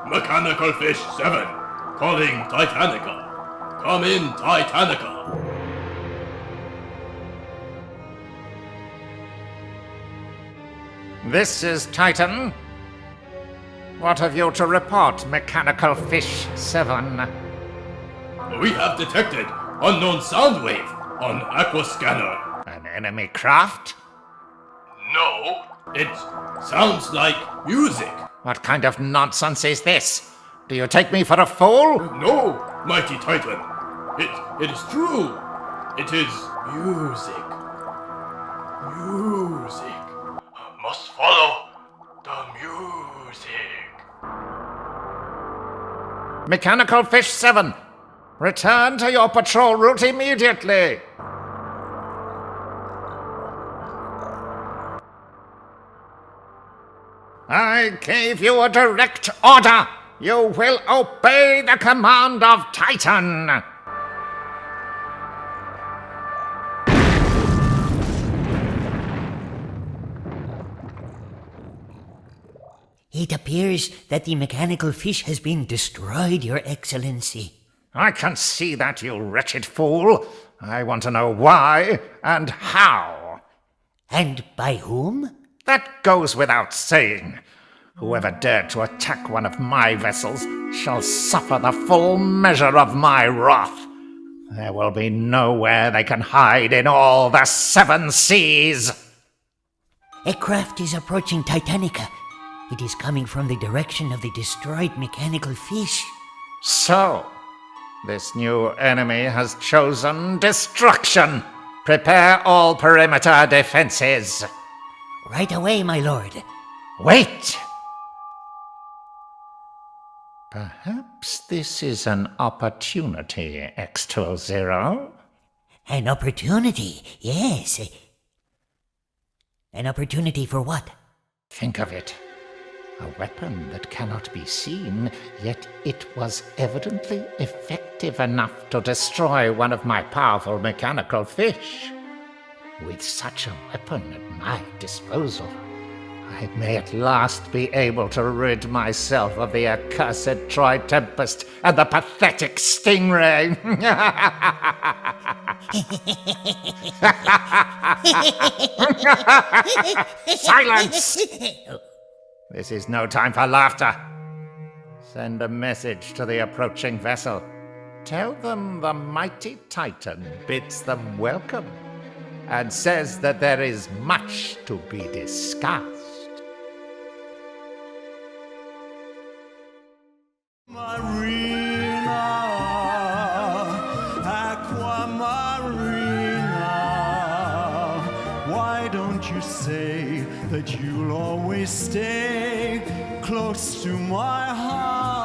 Mechanical Fish 7, calling Titanica. Come in, Titanica. This is Titan. What have you to report, Mechanical Fish 7? We have detected unknown sound wave on Aquascanner. An enemy craft? No, it sounds like music. What kind of nonsense is this? Do you take me for a fool? No, mighty Titan. It is true. It is music. Music. Must follow the music. Mechanical Fish 7, return to your patrol route immediately. I gave you a direct order. You will obey the command of Titan. It appears that the mechanical fish has been destroyed, Your Excellency. I can see that, you wretched fool. I want to know why and how. And by whom? That goes without saying. Whoever dared to attack one of my vessels shall suffer the full measure of my wrath. There will be nowhere they can hide in all the 7 seas. A craft is approaching Titanica. It is coming from the direction of the destroyed mechanical fish. So, this new enemy has chosen destruction. Prepare all perimeter defenses. Right away, my lord. Wait! Perhaps this is an opportunity, X20. An opportunity, yes. An opportunity for what? Think of it. A weapon that cannot be seen, yet it was evidently effective enough to destroy one of my powerful mechanical fish. With such a weapon at my disposal, I may at last be able to rid myself of the accursed Tri-Tempest and the pathetic Stingray. Silence! This is no time for laughter. Send a message to the approaching vessel. Tell them the mighty Titan bids them welcome and says that there is much to be discussed. Marina, Aquamarina, why don't you say that you'll always stay close to my heart?